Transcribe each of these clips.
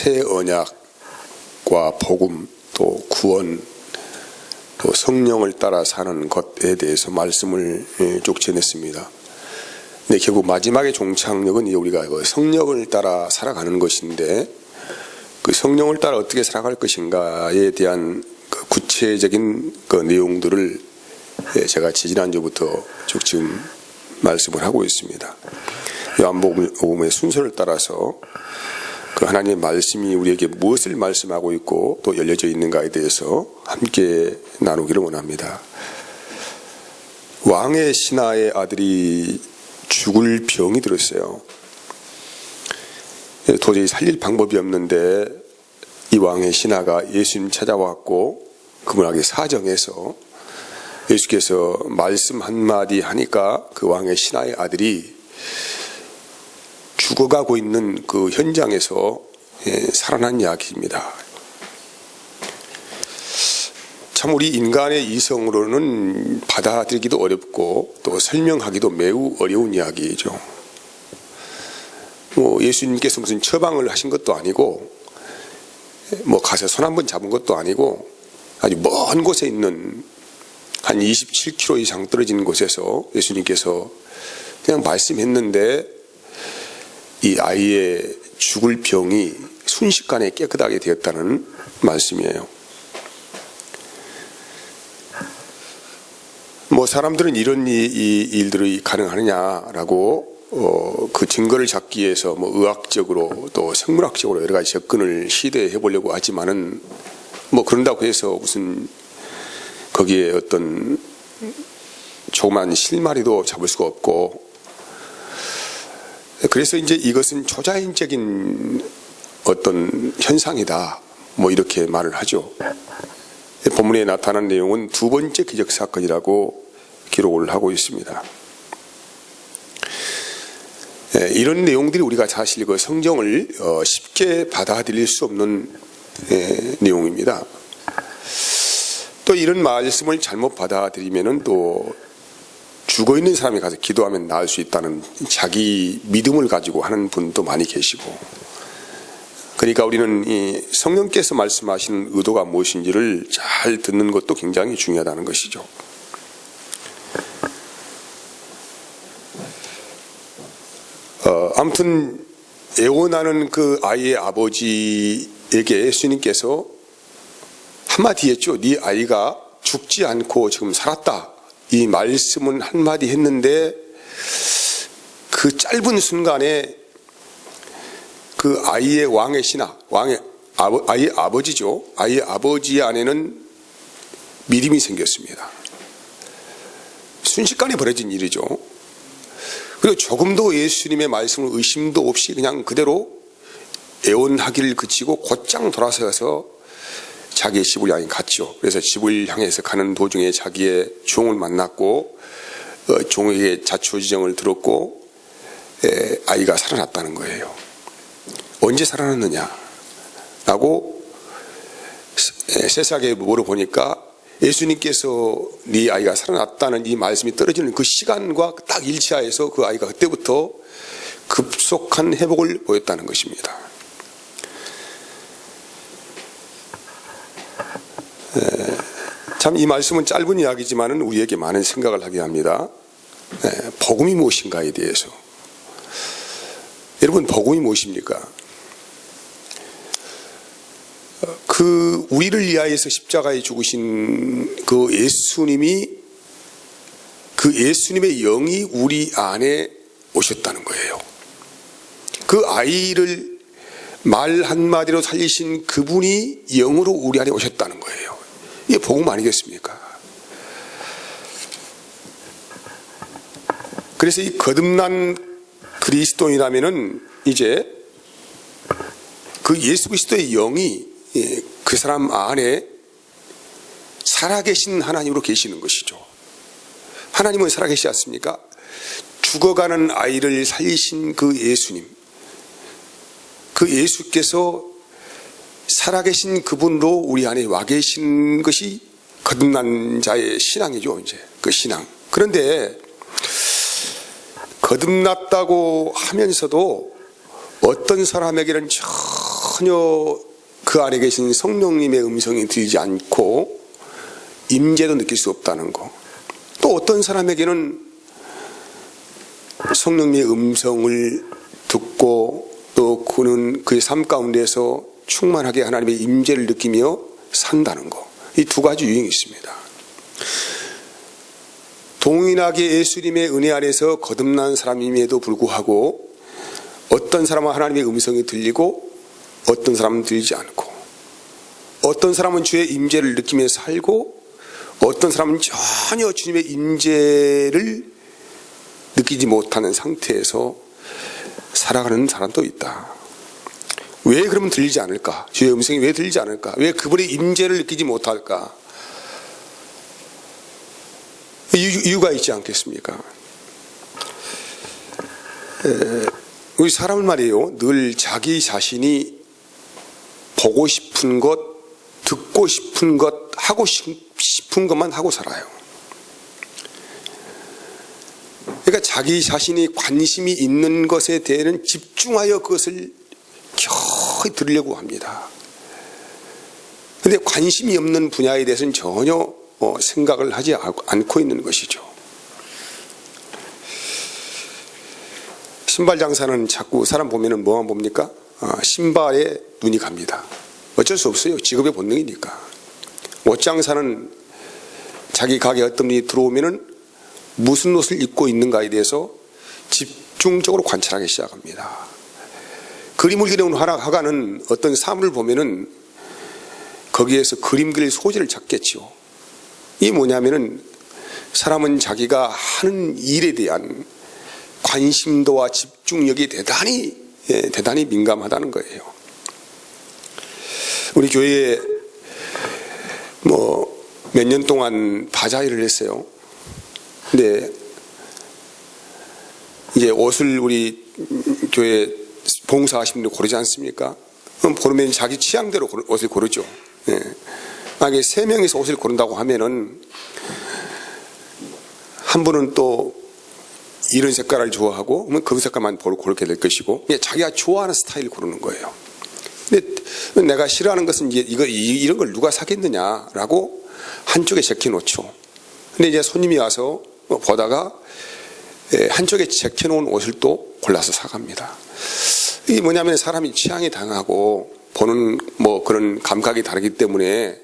새 언약과 복음 또 구원 또 성령을 따라 사는 것에 대해서 말씀을 쭉 전했습니다. 근데 결국 마지막의 종착역은 우리가 성령을 따라 살아가는 것인데 그 성령을 따라 어떻게 살아갈 것인가에 대한 그 구체적인 그 내용들을 제가 지지난주부터 쭉 지금 말씀을 하고 있습니다. 요한복음의 순서를 따라서 그 하나님의 말씀이 우리에게 무엇을 말씀하고 있고 또 열려져 있는가에 대해서 함께 나누기를 원합니다. 왕의 신하의 아들이 죽을 병이 들었어요. 도저히 살릴 방법이 없는데 이 왕의 신하가 예수님 찾아왔고 그분에게 사정해서 예수께서 말씀 한마디 하니까 그 왕의 신하의 아들이 죽어가고 있는 그 현장에서 살아난 이야기입니다. 참 우리 인간의 이성으로는 받아들이기도 어렵고 또 설명하기도 매우 어려운 이야기죠. 예수님께서 무슨 처방을 하신 것도 아니고 가서 손 한번 잡은 것도 아니고 아주 먼 곳에 있는 한 27km 이상 떨어진 곳에서 예수님께서 그냥 말씀했는데 이 아이의 죽을 병이 순식간에 깨끗하게 되었다는 말씀이에요. 사람들은 이런 일들이 가능하느냐라고 그 증거를 잡기 위해서 의학적으로 또 생물학적으로 여러 가지 접근을 시도해 보려고 하지만은 그런다고 해서 무슨 거기에 어떤 조그만 실마리도 잡을 수가 없고, 그래서 이제 이것은 초자연적인 어떤 현상이다 이렇게 말을 하죠. 본문에 나타난 내용은 두 번째 기적 사건이라고 기록을 하고 있습니다. 이런 내용들이 우리가 사실 그 성경을 쉽게 받아들일 수 없는 내용입니다. 또 이런 말씀을 잘못 받아들이면은 또 죽어 있는 사람이 가서 기도하면 나을 수 있다는 자기 믿음을 가지고 하는 분도 많이 계시고, 그러니까 우리는 이 성령께서 말씀하시는 의도가 무엇인지를 잘 듣는 것도 굉장히 중요하다는 것이죠. 아무튼 애원하는 그 아이의 아버지에게 예수님께서 한마디 했죠. 네 아이가 죽지 않고 지금 살았다. 이 말씀은 한마디 했는데 그 짧은 순간에 그 아이의 왕의 신하, 아이의 아버지죠. 아이의 아버지 안에는 믿음이 생겼습니다. 순식간에 벌어진 일이죠. 그리고 조금도 예수님의 말씀을 의심도 없이 그냥 그대로 애원하기를 그치고 곧장 돌아서서 자기의 집을 향해 갔죠. 그래서 집을 향해서 가는 도중에 자기의 종을 만났고 종에게 자초지정을 들었고 아이가 살아났다는 거예요. 언제 살아났느냐라고 세세하게 물어보니까 예수님께서 네 아이가 살아났다는 이 말씀이 떨어지는 그 시간과 딱 일치하여서 그 아이가 그때부터 급속한 회복을 보였다는 것입니다. 참 이 말씀은 짧은 이야기지만은 우리에게 많은 생각을 하게 합니다. 복음이 무엇인가에 대해서. 여러분, 복음이 무엇입니까? 그 우리를 위하여서 십자가에 죽으신 그 예수님이, 그 예수님의 영이 우리 안에 오셨다는 거예요. 그 아이를 말 한마디로 살리신 그분이 영으로 우리 안에 오셨다는 거예요. 이게 복음 아니겠습니까? 그래서 이 거듭난 그리스도인이라면은 이제 그 예수 그리스도의 영이 그 사람 안에 살아계신 하나님으로 계시는 것이죠. 하나님은 살아계시지 않습니까? 죽어가는 아이를 살리신 그 예수님, 그 예수께서 살아계신 그분으로 우리 안에 와 계신 것이 거듭난 자의 신앙이죠. 이제 그 신앙. 그런데 거듭났다고 하면서도 어떤 사람에게는 전혀 그 안에 계신 성령님의 음성이 들리지 않고 임재도 느낄 수 없다는 거. 또 어떤 사람에게는 성령님의 음성을 듣고 또 그는 그의 삶 가운데서 충만하게 하나님의 임재를 느끼며 산다는 거. 이 두 가지 유형이 있습니다. 동일하게 예수님의 은혜 안에서 거듭난 사람임에도 불구하고 어떤 사람은 하나님의 음성이 들리고 어떤 사람은 들리지 않고, 어떤 사람은 주의 임재를 느끼며 살고 어떤 사람은 전혀 주님의 임재를 느끼지 못하는 상태에서 살아가는 사람도 있다. 왜 그러면 들리지 않을까? 주의 음성이 왜 들리지 않을까? 왜 그분의 임재를 느끼지 못할까? 이유가 있지 않겠습니까? 우리 사람은 말이에요, 늘 자기 자신이 보고 싶은 것, 듣고 싶은 것, 하고 싶은 것만 하고 살아요. 그러니까 자기 자신이 관심이 있는 것에 대해서는 집중하여 그것을 겨우 들으려고 합니다. 그런데 관심이 없는 분야에 대해서는 전혀 생각을 하지 않고 있는 것이죠. 신발 장사는 자꾸 사람 보면은 뭐만 봅니까? 신발에 눈이 갑니다. 어쩔 수 없어요. 직업의 본능이니까. 옷 장사는 자기 가게에 어떤 분이 들어오면은 무슨 옷을 입고 있는가에 대해서 집중적으로 관찰하기 시작합니다. 그림을 그리는 화가는 어떤 사물을 보면은 거기에서 그림 그릴 소재를 찾겠지요. 이게 뭐냐면은 사람은 자기가 하는 일에 대한 관심도와 집중력이 대단히 민감하다는 거예요. 우리 교회에 몇 년 동안 바자회를 했어요. 근데 이제 옷을 우리 교회 봉사하시는 분들 고르지 않습니까? 그럼 고르면 자기 취향대로 옷을 고르죠. 예. 만약에 3명이서 옷을 고른다고 하면은 한 분은 또 이런 색깔을 좋아하고 그러면 그 색깔만 고르게 될 것이고, 자기가 좋아하는 스타일을 고르는 거예요. 근데 내가 싫어하는 것은 이제 이런 걸 누가 사겠느냐라고 한쪽에 제껴놓죠. 근데 이제 손님이 와서 보다가 한쪽에 제껴놓은 옷을 또 골라서 사갑니다. 이게 뭐냐면 사람이 취향이 다양하고 보는 그런 감각이 다르기 때문에,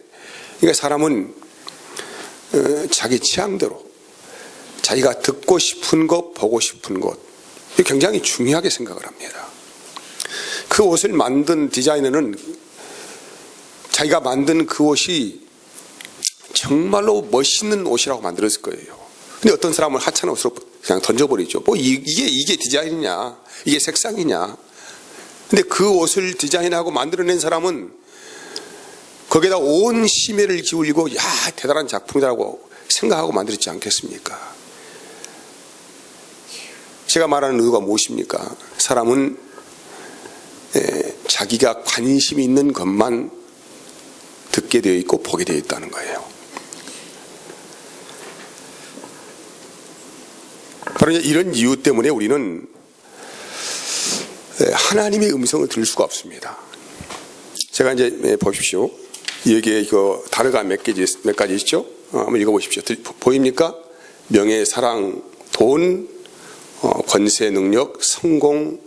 그러니까 사람은 자기 취향대로 자기가 듣고 싶은 것, 보고 싶은 것, 굉장히 중요하게 생각을 합니다. 그 옷을 만든 디자이너는 자기가 만든 그 옷이 정말로 멋있는 옷이라고 만들었을 거예요. 근데 어떤 사람은 하찮은 옷으로 그냥 던져버리죠. 이게 디자인이냐, 이게 색상이냐. 근데 그 옷을 디자인하고 만들어낸 사람은 거기에다 온 심혈을 기울이고 대단한 작품이라고 생각하고 만들었지 않겠습니까? 제가 말하는 의도가 무엇입니까? 사람은 자기가 관심이 있는 것만 듣게 되어 있고 보게 되어 있다는 거예요. 바로 이런 이유 때문에 우리는 하나님의 음성을 들을 수가 없습니다. 제가 이제 보십시오. 여기에 단어가 몇 가지 있죠? 한번 읽어보십시오. 보입니까? 명예, 사랑, 돈, 권세, 능력, 성공,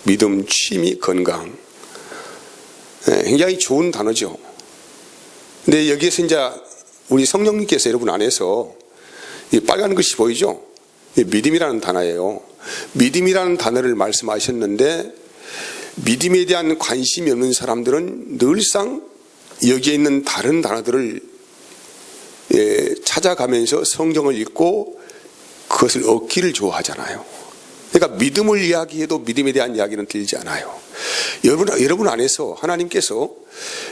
믿음, 취미, 건강. 굉장히 좋은 단어죠. 근데 여기에서 이제 우리 성령님께서 여러분 안에서 이 빨간 글씨 보이죠? 믿음이라는 단어예요. 믿음이라는 단어를 말씀하셨는데, 믿음에 대한 관심이 없는 사람들은 늘상 여기에 있는 다른 단어들을 찾아가면서 성경을 읽고 그것을 얻기를 좋아하잖아요. 그러니까 믿음을 이야기해도 믿음에 대한 이야기는 들리지 않아요. 여러분 안에서 하나님께서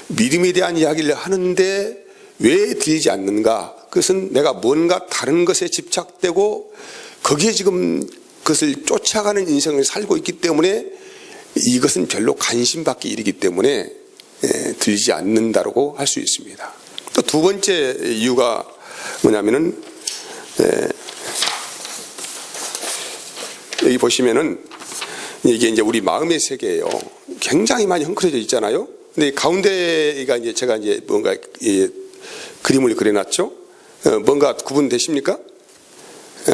믿음에 대한 이야기를 하는데 왜 들리지 않는가? 그것은 내가 뭔가 다른 것에 집착되고 거기에 지금 그것을 쫓아가는 인생을 살고 있기 때문에 이것은 별로 관심 받기 일이기 때문에 들리지 않는다고 할 수 있습니다. 또 두 번째 이유가 뭐냐면은 여기 보시면은 이게 이제 우리 마음의 세계예요. 굉장히 많이 헝클어져 있잖아요. 근데 가운데가 이제 제가 이제 뭔가 그림을 그려놨죠. 뭔가 구분되십니까?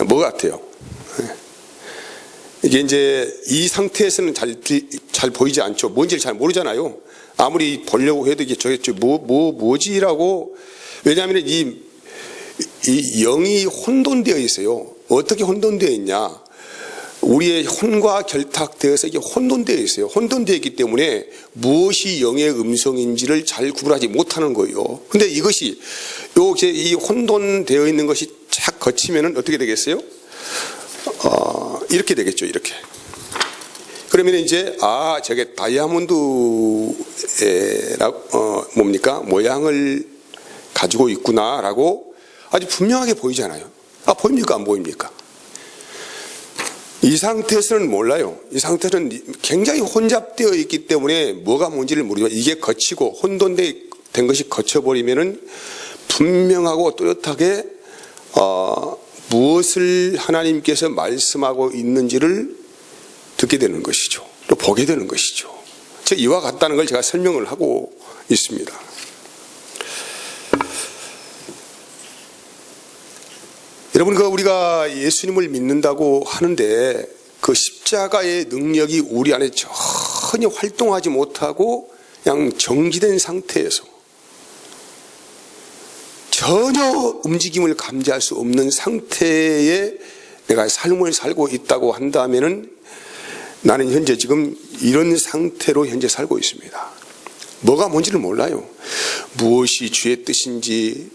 뭐 같아요? 이게 이제 이 상태에서는 잘 보이지 않죠. 뭔지를 잘 모르잖아요. 아무리 보려고 해도 이게 저게 뭐지라고. 왜냐하면 이 영이 혼돈되어 있어요. 어떻게 혼돈되어 있냐? 우리의 혼과 결탁되어서 이게 혼돈되어 있어요. 혼돈되어 있기 때문에 무엇이 영의 음성인지를 잘 구분하지 못하는 거예요. 근데 이것이 이 혼돈되어 있는 것이 착 거치면은 어떻게 되겠어요? 이렇게 되겠죠. 이렇게. 그러면 이제 저게 다이아몬드의 모양을 가지고 있구나라고 아주 분명하게 보이잖아요. 보입니까? 안 보입니까? 이 상태에서는 몰라요. 이 상태는 굉장히 혼잡되어 있기 때문에 뭐가 뭔지를 모르지만 이게 거치고 혼돈된 것이 거쳐버리면은 분명하고 뚜렷하게 무엇을 하나님께서 말씀하고 있는지를 듣게 되는 것이죠. 또 보게 되는 것이죠. 이와 같다는 걸 제가 설명을 하고 있습니다. 여러분, 우리가 예수님을 믿는다고 하는데 그 십자가의 능력이 우리 안에 전혀 활동하지 못하고 그냥 정지된 상태에서 전혀 움직임을 감지할 수 없는 상태에 내가 삶을 살고 있다고 한다면은 나는 현재 지금 이런 상태로 현재 살고 있습니다. 뭐가 뭔지를 몰라요. 무엇이 주의 뜻인지,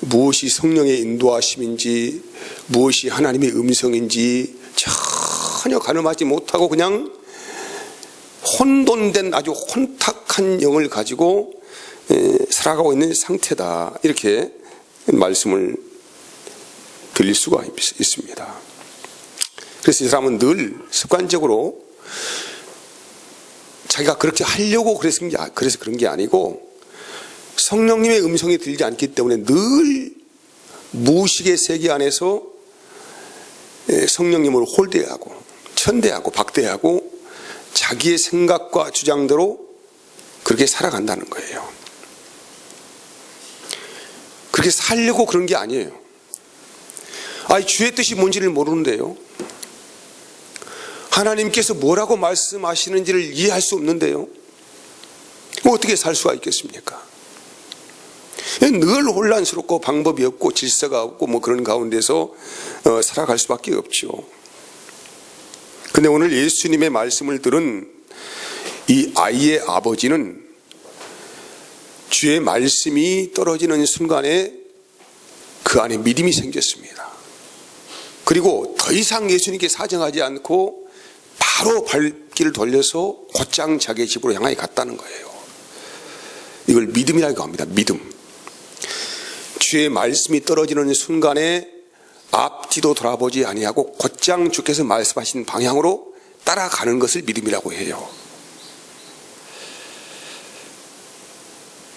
무엇이 성령의 인도하심인지, 무엇이 하나님의 음성인지 전혀 가늠하지 못하고 그냥 혼돈된 아주 혼탁한 영을 가지고 살아가고 있는 상태다. 이렇게 말씀을 드릴 수가 있습니다. 그래서 이 사람은 늘 습관적으로 자기가 그렇게 하려고 그래서 그런 게 아니고 성령님의 음성이 들리지 않기 때문에 늘 무의식의 세계 안에서 성령님을 홀대하고 천대하고 박대하고 자기의 생각과 주장대로 그렇게 살아간다는 거예요. 그렇게 살려고 그런 게 아니에요. 주의 뜻이 뭔지를 모르는데요. 하나님께서 뭐라고 말씀하시는지를 이해할 수 없는데요. 어떻게 살 수가 있겠습니까? 늘 혼란스럽고 방법이 없고 질서가 없고 그런 가운데서 살아갈 수밖에 없죠. 근데 오늘 예수님의 말씀을 들은 이 아이의 아버지는 주의 말씀이 떨어지는 순간에 그 안에 믿음이 생겼습니다. 그리고 더 이상 예수님께 사정하지 않고 바로 발길을 돌려서 곧장 자기의 집으로 향하여 갔다는 거예요. 이걸 믿음이라고 합니다. 믿음. 주의 말씀이 떨어지는 순간에 앞뒤도 돌아보지 아니하고 곧장 주께서 말씀하신 방향으로 따라가는 것을 믿음이라고 해요.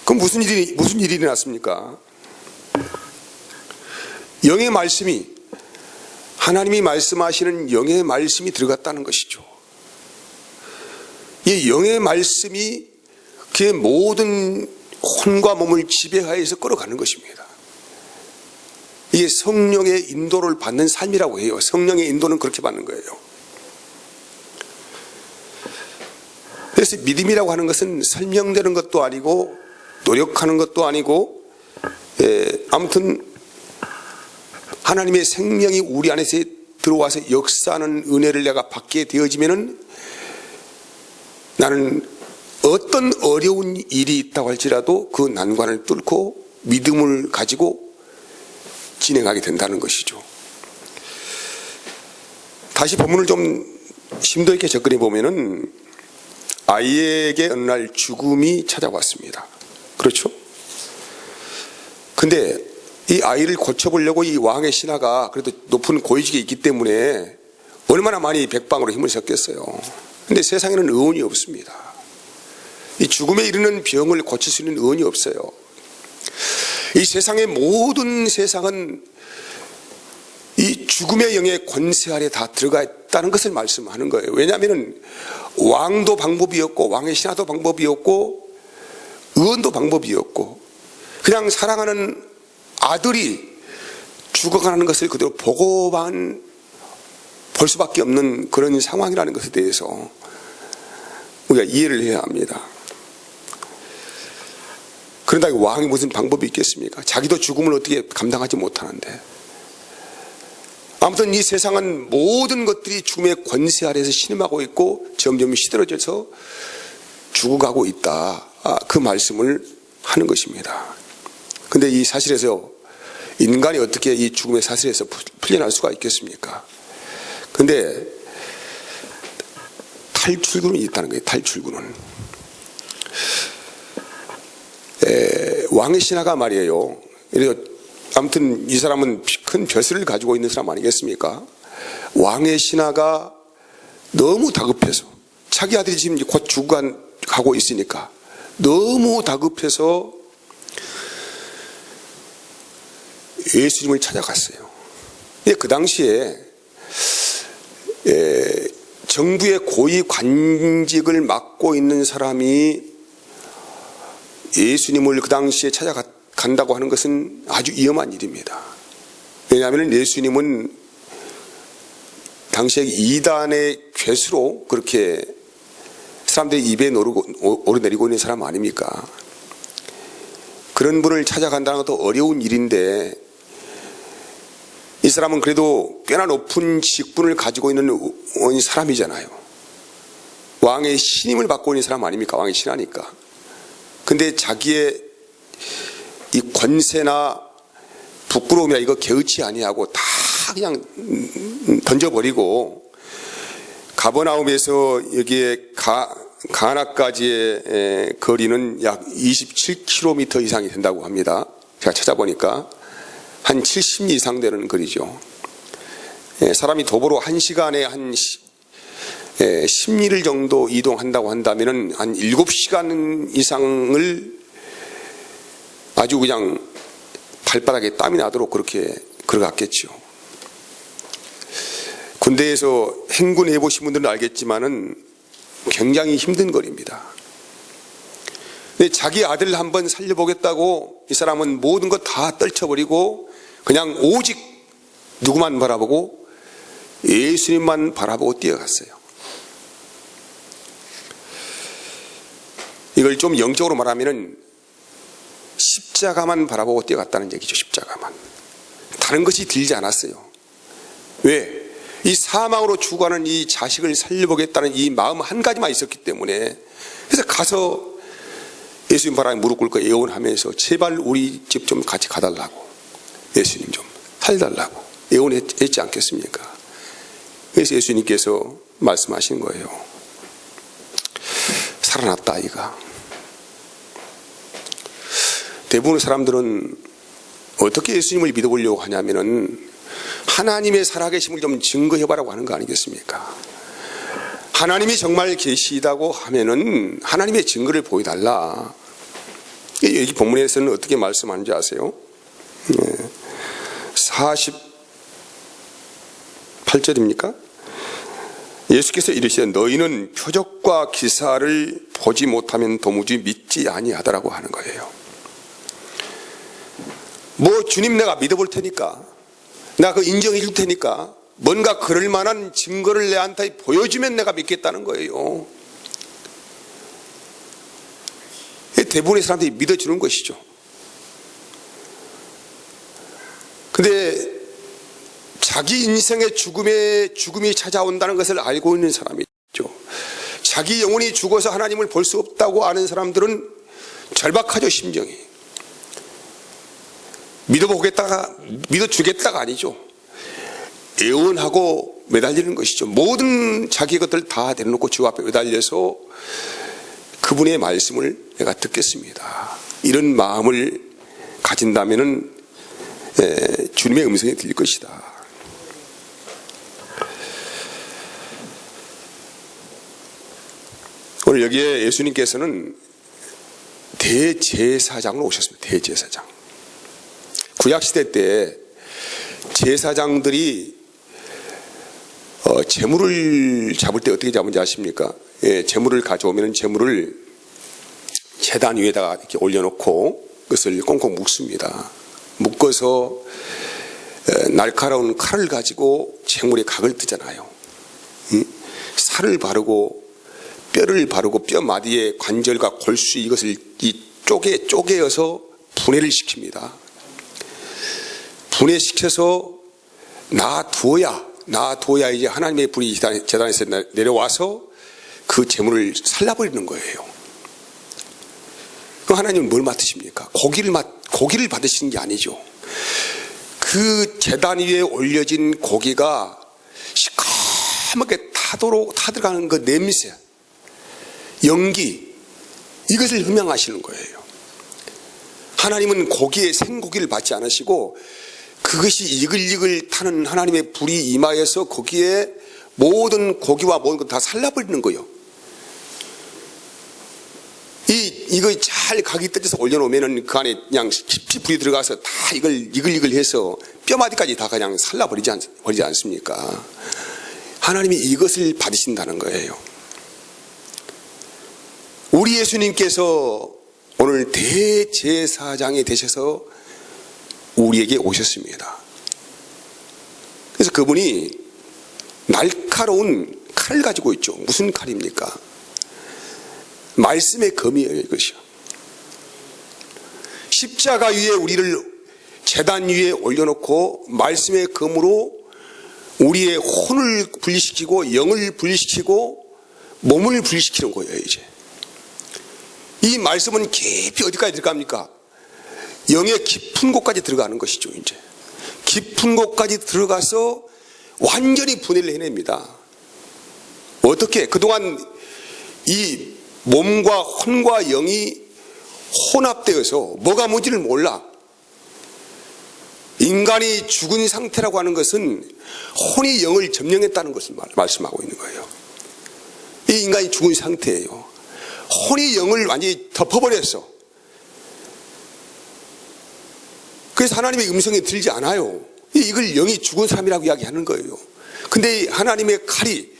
그럼 무슨 일이 일어났습니까? 영의 말씀이, 하나님이 말씀하시는 영의 말씀이 들어갔다는 것이죠. 이 영의 말씀이 그의 모든 혼과 몸을 지배하여서 끌어가는 것입니다. 이게 성령의 인도를 받는 삶이라고 해요. 성령의 인도는 그렇게 받는 거예요. 그래서 믿음이라고 하는 것은 설명되는 것도 아니고 노력하는 것도 아니고 아무튼 하나님의 생명이 우리 안에서 들어와서 역사하는 은혜를 내가 받게 되어지면은 나는 어떤 어려운 일이 있다고 할지라도 그 난관을 뚫고 믿음을 가지고 진행하게 된다는 것이죠. 다시 본문을 좀 심도 있게 접근해 보면은 아이에게 어느 날 죽음이 찾아왔습니다. 그렇죠? 근데 이 아이를 고쳐보려고 이 왕의 신하가 그래도 높은 고위직에 있기 때문에 얼마나 많이 백방으로 힘을 섞겠어요. 근데 세상에는 의원이 없습니다. 이 죽음에 이르는 병을 고칠 수 있는 의원이 없어요. 이 세상의 모든 세상은 이 죽음의 영의 권세 아래 다 들어가 있다는 것을 말씀하는 거예요. 왜냐하면 왕도 방법이었고 왕의 신하도 방법이었고 의원도 방법이었고 그냥 사랑하는 아들이 죽어가는 것을 그대로 보고만 볼 수밖에 없는 그런 상황이라는 것에 대해서 우리가 이해를 해야 합니다. 그런다 왕이 무슨 방법이 있겠습니까? 자기도 죽음을 어떻게 감당하지 못하는데. 아무튼 이 세상은 모든 것들이 죽음의 권세 아래에서 신음하고 있고 점점 시들어져서 죽어가고 있다. 그 말씀을 하는 것입니다. 그런데 이 사실에서 인간이 어떻게 이 죽음의 사실에서 풀려날 수가 있겠습니까? 그런데 탈출구는 있다는 거예요. 탈출구는. 왕의 신하가 말이에요. 아무튼 이 사람은 큰 벼슬을 가지고 있는 사람 아니겠습니까? 왕의 신하가 너무 다급해서 자기 아들이 지금 곧 죽어가고 있으니까 너무 다급해서 예수님을 찾아갔어요. 그 당시에 정부의 고위 관직을 맡고 있는 사람이 예수님을 그 당시에 찾아간다고 하는 것은 아주 위험한 일입니다. 왜냐하면 예수님은 당시에 이단의 괴수로 그렇게 사람들이 입에 오르내리고 있는 사람 아닙니까? 그런 분을 찾아간다는 것도 어려운 일인데 이 사람은 그래도 꽤나 높은 직분을 가지고 있는 사람이잖아요. 왕의 신임을 받고 있는 사람 아닙니까? 왕의 신하니까. 근데 자기의 이 권세나 부끄러움이나 이거 개의치 아니하고 다 그냥 던져버리고 가버나움에서 여기에 가나까지의 거리는 약 27km 이상이 된다고 합니다. 제가 찾아보니까 한 70리 이상 되는 거리죠. 사람이 도보로 1시간에 한 10리를 정도 이동한다고 한다면 한 7시간 이상을 아주 그냥 발바닥에 땀이 나도록 그렇게 걸어갔겠죠. 군대에서 행군 해보신 분들은 알겠지만은 굉장히 힘든 거리입니다. 근데 자기 아들을 한번 살려보겠다고 이 사람은 모든 것 다 떨쳐버리고 그냥 오직 누구만 바라보고 예수님만 바라보고 뛰어갔어요. 이걸 좀 영적으로 말하면은 십자가만 바라보고 뛰어갔다는 얘기죠. 십자가만. 다른 것이 들지 않았어요. 왜? 이 사망으로 죽어가는 이 자식을 살려보겠다는 이 마음 한 가지만 있었기 때문에 그래서 가서 예수님 바라에 무릎 꿇고 애원하면서 제발 우리 집 좀 같이 가달라고 예수님 좀 살달라고 애원했지 않겠습니까? 그래서 예수님께서 말씀하신 거예요. 살아났다 아이가. 대부분의 사람들은 어떻게 예수님을 믿어보려고 하냐면은 하나님의 살아계심을 좀 증거해보라고 하는 거 아니겠습니까? 하나님이 정말 계시다고 하면은 하나님의 증거를 보여달라. 여기 본문에서는 어떻게 말씀하는지 아세요? 48절입니까? 예수께서 이르시되 너희는 표적과 기사를 보지 못하면 도무지 믿지 아니하더라고 하는 거예요. 뭐 주님 내가 믿어볼 테니까 나 그 인정해 줄 테니까 뭔가 그럴 만한 증거를 내한테 보여주면 내가 믿겠다는 거예요. 대부분의 사람들이 믿어주는 것이죠. 근데 자기 인생의 죽음이 찾아온다는 것을 알고 있는 사람이죠. 자기 영혼이 죽어서 하나님을 볼 수 없다고 아는 사람들은 절박하죠. 심정이. 믿어주겠다가 아니죠. 애원하고 매달리는 것이죠. 모든 자기 것들 다 내려놓고 주 앞에 매달려서 그분의 말씀을 내가 듣겠습니다. 이런 마음을 가진다면은 주님의 음성이 들릴 것이다. 오늘 여기에 예수님께서는 대제사장으로 오셨습니다. 대제사장. 구약시대 때 제사장들이 제물을 잡을 때 어떻게 잡는지 아십니까? 예, 제물을 가져오면 제물을 제단 위에다가 이렇게 올려놓고 그것을 꽁꽁 묶습니다. 묶어서 날카로운 칼을 가지고 제물의 각을 뜨잖아요. 살을 바르고 뼈를 바르고 뼈 마디에 관절과 골수 이것을 쪼개어서 분해를 시킵니다. 분해시켜서 놔두어야 이제 하나님의 불이 제단에서 내려와서 그 제물을 살라버리는 거예요. 그럼 하나님은 뭘 맡으십니까? 고기를 받으시는 게 아니죠. 그 제단 위에 올려진 고기가 시커멓게 타들어가는 그 냄새, 연기, 이것을 흠양하시는 거예요. 하나님은 고기에 생고기를 받지 않으시고 그것이 이글이글 타는 하나님의 불이 임하여서 거기에 모든 고기와 모든 것 다 살라버리는 거예요. 이거 잘 각이 뜯어서 올려놓으면 그 안에 그냥 깊이 불이 들어가서 다 이걸 이글이글 해서 뼈마디까지 다 그냥 살라버리지 않습니까? 하나님이 이것을 받으신다는 거예요. 우리 예수님께서 오늘 대제사장이 되셔서 우리에게 오셨습니다. 그래서 그분이 날카로운 칼을 가지고 있죠. 무슨 칼입니까? 말씀의 검이에요, 이것이요. 십자가 위에 우리를 제단 위에 올려놓고 말씀의 검으로 우리의 혼을 분리시키고 영을 분리시키고 몸을 분리시키는 거예요, 이제. 이 말씀은 깊이 어디까지 들어갑니까? 영의 깊은 곳까지 들어가는 것이죠, 이제. 깊은 곳까지 들어가서 완전히 분해를 해냅니다. 어떻게? 그동안 이 몸과 혼과 영이 혼합되어서 뭐가 뭔지를 몰라. 인간이 죽은 상태라고 하는 것은 혼이 영을 점령했다는 것을 말씀하고 있는 거예요. 이 인간이 죽은 상태예요. 혼이 영을 완전히 덮어버렸어. 그래서 하나님의 음성이 들리지 않아요. 이걸 영이 죽은 사람이라고 이야기하는 거예요. 근데 하나님의 칼이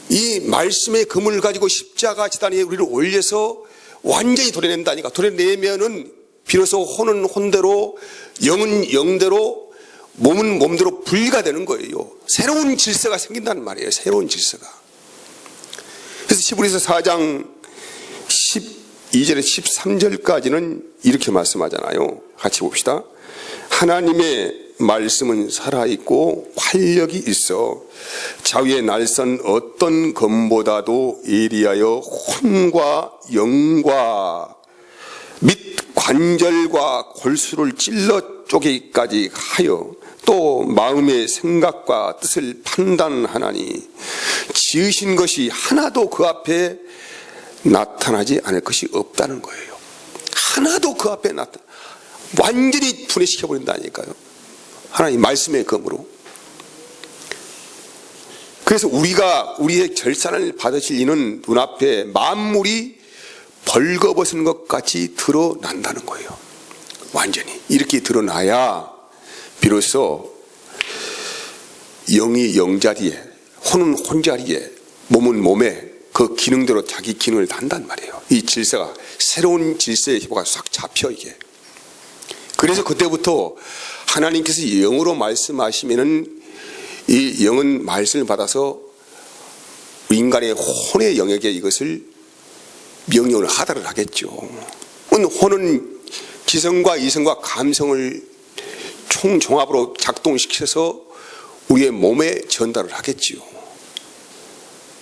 이 말씀의 검을 가지고 십자가 지단 위에 우리를 올려서 완전히 도려낸다니까. 도려내면은 비로소 혼은 혼대로 영은 영대로 몸은 몸대로 분리가 되는 거예요. 새로운 질서가 생긴다는 말이에요. 새로운 질서가. 그래서 히브리서 4장 12절에 13절까지는 이렇게 말씀하잖아요. 같이 봅시다. 하나님의 말씀은 살아있고 활력이 있어 자위의 날선 어떤 검보다도 예리하여 혼과 영과 및 관절과 골수를 찔러 쪼개기까지 하여 또 마음의 생각과 뜻을 판단하나니 지으신 것이 하나도 그 앞에 나타나지 않을 것이 없다는 거예요. 하나도 그 앞에 완전히 분해시켜버린다니까요. 하나님 말씀의 검으로. 그래서 우리의 결산을 받으실 이는 눈앞에 만물이 벌거벗은 것 같이 드러난다는 거예요. 완전히 이렇게 드러나야 비로소 영이 영자리에, 혼은 혼자리에, 몸은 몸에 그 기능대로 자기 기능을 한단 말이에요. 이 질서가 새로운 질서의 희보가 싹 잡혀 이게. 그래서 그때부터 하나님께서 영으로 말씀하시면은 이 영은 말씀을 받아서 인간의 혼의 영역에 이것을 명령을 하달을 하겠죠. 혼은 지성과 이성과 감성을 총종합으로 작동시켜서 우리의 몸에 전달을 하겠지요.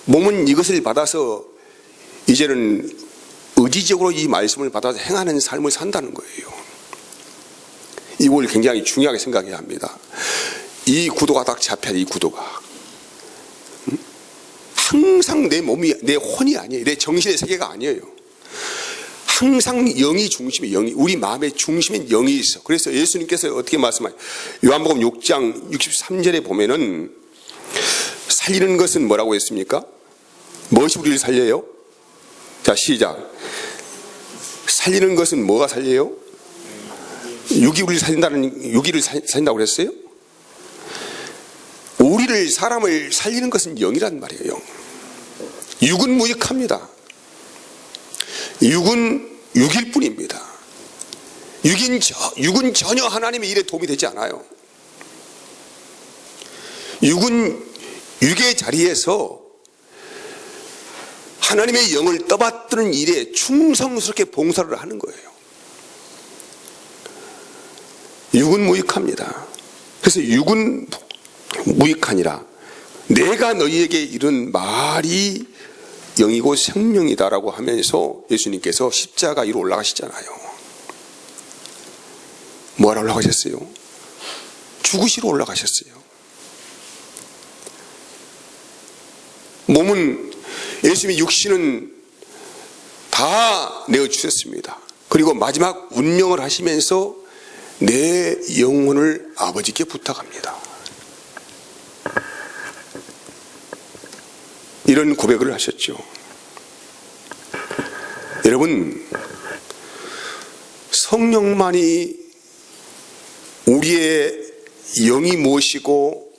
몸은 이것을 받아서 이제는 의지적으로 이 말씀을 받아서 행하는 삶을 산다는 거예요. 이걸 굉장히 중요하게 생각해야 합니다. 이 구도가 딱 잡혀야 돼, 이 구도가. 항상 내 몸이, 내 혼이 아니에요. 내 정신의 세계가 아니에요. 항상 영이 중심이에요. 영이. 우리 마음의 중심엔 영이 있어. 그래서 예수님께서 어떻게 말씀하세요? 요한복음 6장 63절에 보면은 살리는 것은 뭐라고 했습니까? 무엇이 우리를 살려요? 자, 시작. 살리는 것은 뭐가 살려요? 육이 우리를 살린다고 그랬어요? 우리를 사람을 살리는 것은 영이란 말이에요. 영. 육은 무익합니다. 육은 육일 뿐입니다. 육은 전혀 하나님의 일에 도움이 되지 않아요. 육은 육의 자리에서 하나님의 영을 떠받드는 일에 충성스럽게 봉사를 하는 거예요. 육은 무익합니다. 그래서 육은 무익하니라. 내가 너희에게 이른 말이 영이고 생명이다라고 하면서 예수님께서 십자가 위로 올라가시잖아요. 뭐하러 올라가셨어요? 죽으시러 올라가셨어요. 몸은 예수님의 육신은 다 내어주셨습니다. 그리고 마지막 운명을 하시면서 내 영혼을 아버지께 부탁합니다. 이런 고백을 하셨죠. 여러분, 성령만이 우리의 영이 무엇이고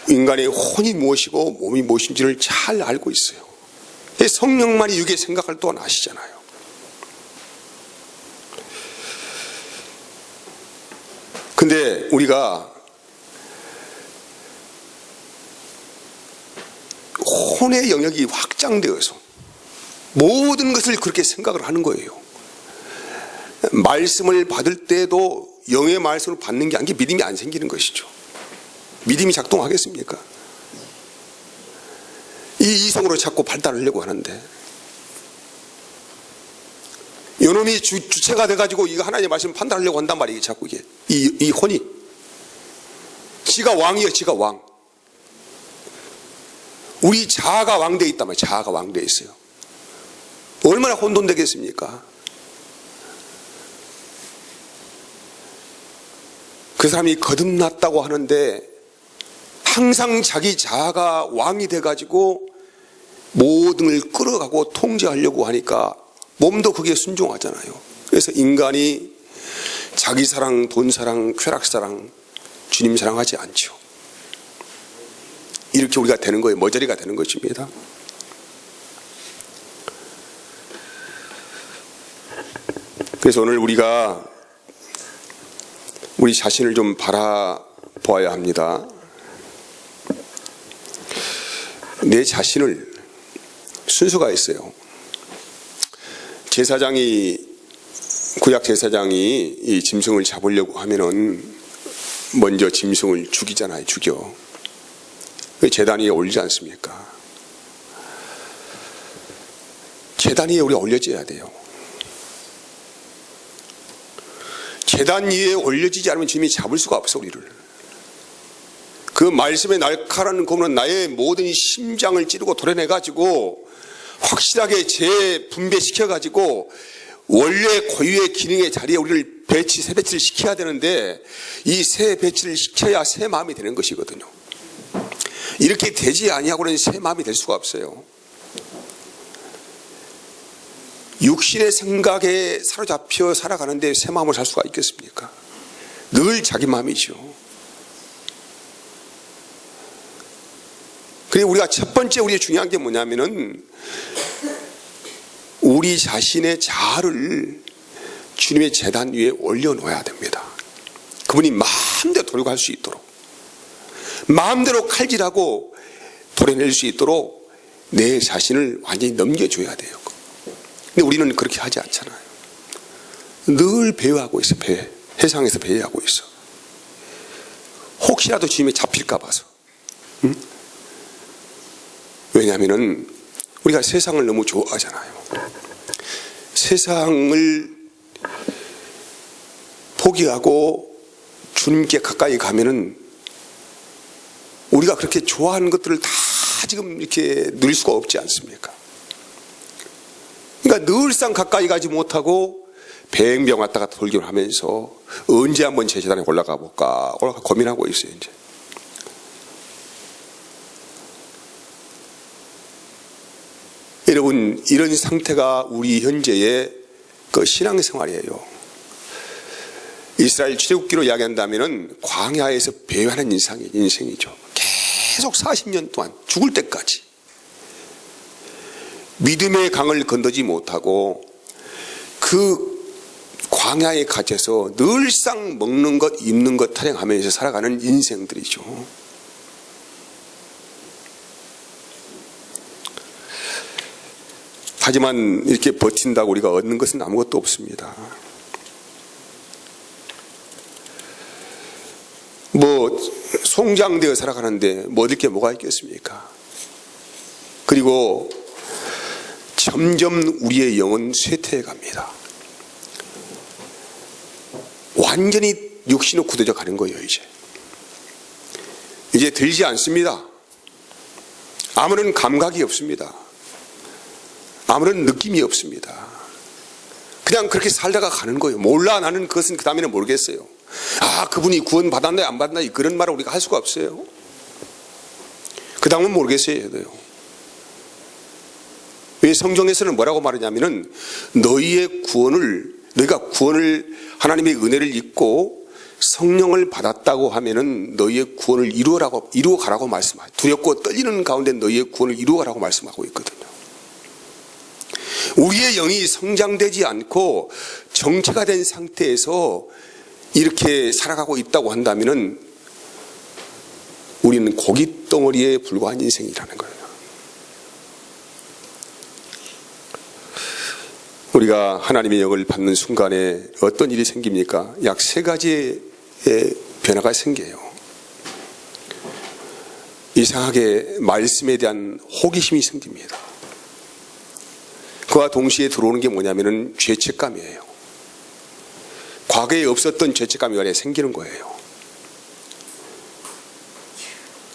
인간의 혼이 무엇이고 몸이 무엇인지를 잘 알고 있어요. 성령만이 육의 생각을 또한 아시잖아요. 근데 우리가 혼의 영역이 확장되어서 모든 것을 그렇게 생각을 하는 거예요. 말씀을 받을 때도 영의 말씀을 받는 게 아니라 믿음이 안 생기는 것이죠. 믿음이 작동하겠습니까? 이 이성으로 자꾸 발달하려고 하는데, 요놈이 주체가 돼가지고 이거 하나님의 말씀을 판단하려고 한단 말이에요. 자꾸 이게 이 혼이 지가 왕이에요. 지가 왕. 우리 자아가 왕되어 있단 말이에요. 자아가 왕되어 있어요. 얼마나 혼돈되겠습니까? 그 사람이 거듭났다고 하는데 항상 자기 자아가 왕이 돼가지고 모든 걸 끌어가고 통제하려고 하니까 몸도 거기에 순종하잖아요. 그래서 인간이 자기 사랑, 돈 사랑, 쾌락 사랑, 주님 사랑하지 않죠. 이렇게 우리가 되는 거예요. 머저리가 되는 것입니다. 그래서 오늘 우리가 우리 자신을 좀 바라보아야 합니다. 내 자신을 순서가 있어요. 구약 제사장이 이 짐승을 잡으려고 하면은 먼저 짐승을 죽이잖아요. 죽여. 제단 위에 올리지 않습니까? 제단 위에 우리가 올려져야 돼요. 제단 위에 올려지지 않으면 주님이 잡을 수가 없어, 우리를. 그 말씀의 날카로운 검은 나의 모든 심장을 찌르고 도려내가지고 확실하게 재분배시켜가지고 원래 고유의 기능의 자리에 우리를 새 배치를 시켜야 되는데, 이 새 배치를 시켜야 새 마음이 되는 것이거든요. 이렇게 되지 아니하고는 새 마음이 될 수가 없어요. 육신의 생각에 사로잡혀 살아가는데 새 마음을 살 수가 있겠습니까? 늘 자기 마음이죠. 그리고 우리가 첫 번째 우리의 중요한 게 뭐냐면은 우리 자신의 자아를 주님의 제단 위에 올려놓아야 됩니다. 그분이 마음대로 돌아갈 수 있도록, 마음대로 칼질하고 도려낼 수 있도록 내 자신을 완전히 넘겨줘야 돼요. 근데 우리는 그렇게 하지 않잖아요. 늘 배회하고 있어. 회상에서 배회하고 있어. 혹시라도 주님이 잡힐까 봐서. 응? 왜냐하면 우리가 세상을 너무 좋아하잖아요. 세상을 포기하고 주님께 가까이 가면은 우리가 그렇게 좋아하는 것들을 다 지금 이렇게 누릴 수가 없지 않습니까? 그러니까 늘상 가까이 가지 못하고 뱅병 왔다 갔다 돌기를 하면서 언제 한번 제 제단에 올라가 볼까 고민하고 있어요. 이제 여러분, 이런 상태가 우리 현재의 그 신앙생활이에요. 이스라엘 출애굽기로 이야기한다면은 광야에서 배회하는 인생이죠. 계속 40년 동안 죽을 때까지 믿음의 강을 건너지 못하고 그 광야에 갇혀서 늘상 먹는 것 입는 것 타령하면서 살아가는 인생들이죠. 하지만 이렇게 버틴다고 우리가 얻는 것은 아무것도 없습니다. 송장되어 살아가는데 얻을 게 뭐가 있겠습니까? 그리고 점점 우리의 영은 쇠퇴해 갑니다. 완전히 육신으로 굳어져 가는 거예요. 이제 들지 않습니다. 아무런 감각이 없습니다. 아무런 느낌이 없습니다. 그냥 그렇게 살다가 가는 거예요. 몰라, 나는 그것은 그 다음에는 모르겠어요. 그분이 구원 받았나요 안 받았나요 그런 말을 우리가 할 수가 없어요. 그 다음은 모르겠어요. 왜 성경에서는 뭐라고 말하냐면은 너희가 구원을 하나님의 은혜를 입고 성령을 받았다고 하면은 너희의 구원을 이루어가라고 말씀하죠. 두렵고 떨리는 가운데 너희의 구원을 이루어가라고 말씀하고 있거든요. 우리의 영이 성장되지 않고 정체가 된 상태에서 이렇게 살아가고 있다고 한다면은 우리는 고깃덩어리에 불과한 인생이라는 거예요. 우리가 하나님의 영을 받는 순간에 어떤 일이 생깁니까? 약 3가지의 변화가 생겨요. 이상하게 말씀에 대한 호기심이 생깁니다. 그와 동시에 들어오는 게 뭐냐면은 죄책감이에요. 과거에 없었던 죄책감이 원래 생기는 거예요.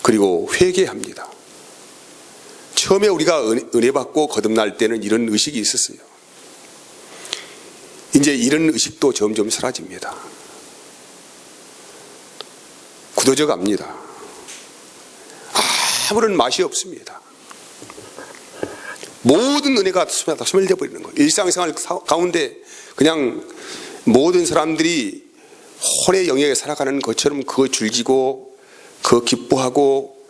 그리고 회개합니다. 처음에 우리가 은혜 받고 거듭날 때는 이런 의식이 있었어요. 이제 이런 의식도 점점 사라집니다. 굳어져 갑니다. 아무런 맛이 없습니다. 모든 은혜가 다 소멸되어 버리는 거예요. 일상생활 가운데 그냥 모든 사람들이 혼의 영역에 살아가는 것처럼 그거 즐기고 그거 기뻐하고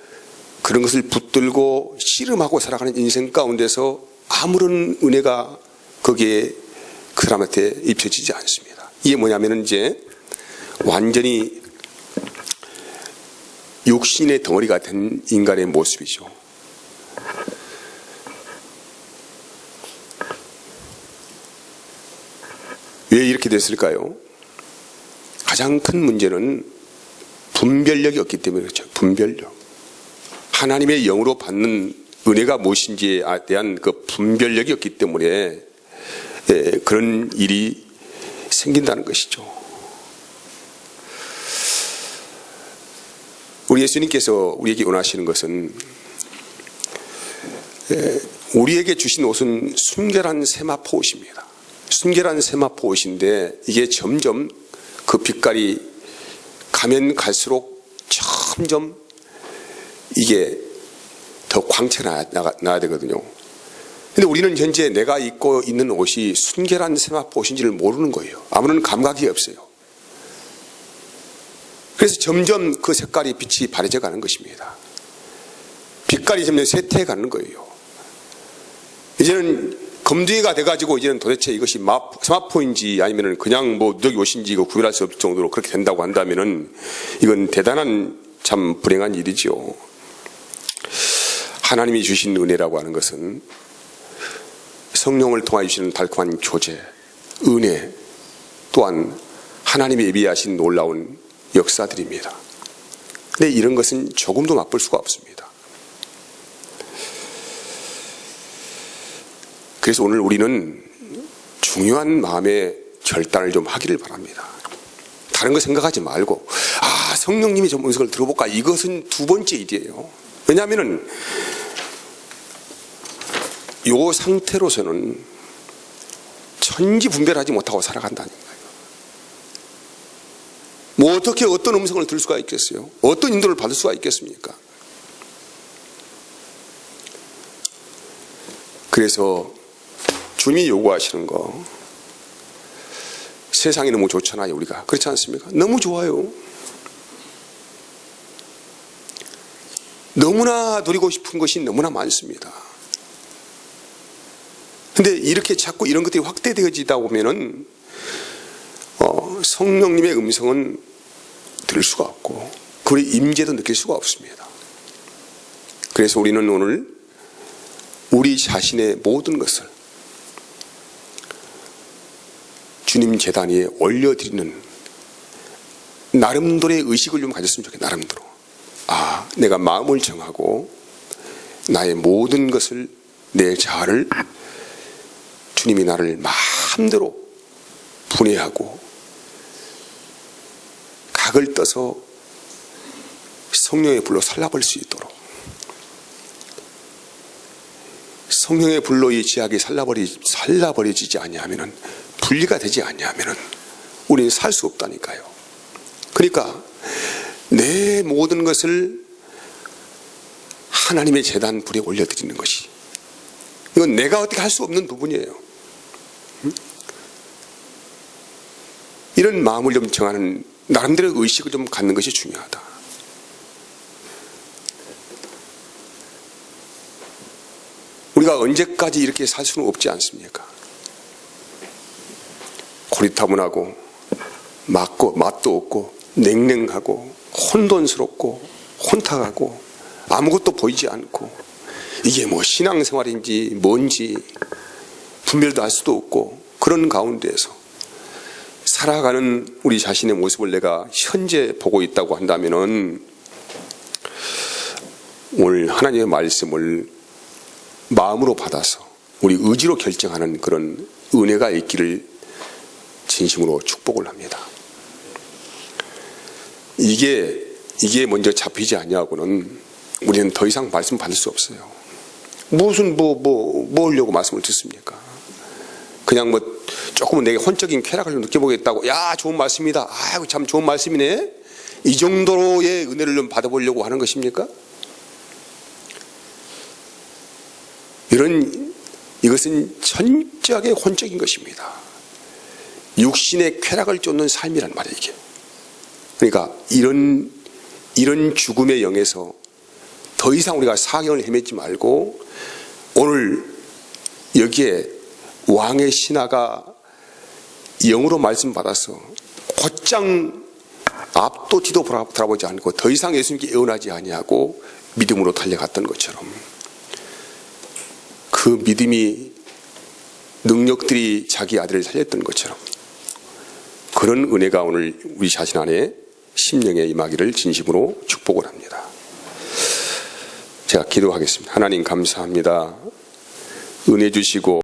그런 것을 붙들고 씨름하고 살아가는 인생 가운데서 아무런 은혜가 거기에 그 사람한테 입혀지지 않습니다. 이게 뭐냐면은 이제 완전히 육신의 덩어리가 된 인간의 모습이죠. 왜 이렇게 됐을까요? 가장 큰 문제는 분별력이 없기 때문에 그렇죠. 분별력. 하나님의 영으로 받는 은혜가 무엇인지에 대한 그 분별력이 없기 때문에 그런 일이 생긴다는 것이죠. 우리 예수님께서 우리에게 원하시는 것은 우리에게 주신 옷은 순결한 세마포 옷입니다. 순결한 세마포 옷인데 이게 점점 그 빛깔이 가면 갈수록 점점 이게 더 광채가 나야 되거든요. 근데 우리는 현재 내가 입고 있는 옷이 순결한 세마포 옷인지를 모르는 거예요. 아무런 감각이 없어요. 그래서 점점 그 색깔이 빛이 바래져 가는 것입니다. 빛깔이 점점 쇠퇴해 가는 거예요. 이제는 검둥이가 돼가지고 이제는 도대체 이것이 세마포인지 아니면 그냥 누더기 옷인지 이거 구별할 수 없을 정도로 그렇게 된다고 한다면은 이건 대단한 참 불행한 일이죠. 하나님이 주신 은혜라고 하는 것은 성령을 통하여 주시는 달콤한 교제, 은혜, 또한 하나님이 예비하신 놀라운 역사들입니다. 근데 이런 것은 조금도 맛볼 수가 없습니다. 그래서 오늘 우리는 중요한 마음의 결단을 좀 하기를 바랍니다. 다른 거 생각하지 말고 성령님이 좀 음성을 들어볼까? 이것은 두 번째 일이에요. 왜냐하면 이 상태로서는 천지분별하지 못하고 살아간다는 거예요. 뭐 어떻게 어떤 음성을 들을 수가 있겠어요? 어떤 인도를 받을 수가 있겠습니까? 그래서 주님이 요구하시는 거, 세상이 너무 좋잖아요. 우리가 그렇지 않습니까? 너무 좋아요. 너무나 누리고 싶은 것이 너무나 많습니다. 근데 이렇게 자꾸 이런 것들이 확대되어지다 보면은 성령님의 음성은 들을 수가 없고 그의 임재도 느낄 수가 없습니다. 그래서 우리는 오늘 우리 자신의 모든 것을 주님 제단 위에 올려드리는 나름대로의 의식을 좀 가졌으면 좋겠어요. 나름대로. 내가 마음을 정하고 나의 모든 것을, 내 자아를 주님이 나를 마음대로 분해하고 각을 떠서 성령의 불로 살라버릴 수 있도록, 성령의 불로 이 지약이 살라버리지 아니하면은, 분리가 되지 아니하면은 우리는 살 수 없다니까요. 그러니까 내 모든 것을 하나님의 제단 불에 올려드리는 것이, 이건 내가 어떻게 할 수 없는 부분이에요. 이런 마음을 좀 정하는 나름대로 의식을 좀 갖는 것이 중요하다. 우리가 언제까지 이렇게 살 수는 없지 않습니까? 고리타분하고 맛도 없고 냉랭하고 혼돈스럽고 혼탁하고 아무것도 보이지 않고, 이게 뭐 신앙생활인지 뭔지 분별도 할 수도 없고, 그런 가운데에서 살아가는 우리 자신의 모습을 내가 현재 보고 있다고 한다면은, 오늘 하나님의 말씀을 마음으로 받아서 우리 의지로 결정하는 그런 은혜가 있기를 진심으로 축복을 합니다. 이게 먼저 잡히지 않냐고는 우리는 더 이상 말씀 받을 수 없어요. 무슨 뭐 하려고 말씀을 듣습니까? 그냥 조금은 내게 혼적인 쾌락을 느껴보겠다고, 야, 좋은 말씀이다, 아이고 참 좋은 말씀이네, 이 정도로의 은혜를 좀 받아보려고 하는 것입니까? 이것은 천저하게 혼적인 것입니다. 육신의 쾌락을 쫓는 삶이란 말이에요, 이게. 그러니까 이런 죽음의 영에서 더 이상 우리가 사경을 헤매지 말고, 오늘 여기에 왕의 신하가 영으로 말씀 받아서 곧장 앞도 뒤도 돌아보지 않고 더 이상 예수님께 애원하지 아니하고 믿음으로 달려갔던 것처럼, 그 믿음이 능력들이 자기 아들을 살렸던 것처럼, 그런 은혜가 오늘 우리 자신 안에 심령에 임하기를 진심으로 축복을 합니다. 제가 기도하겠습니다. 하나님 감사합니다. 은혜 주시고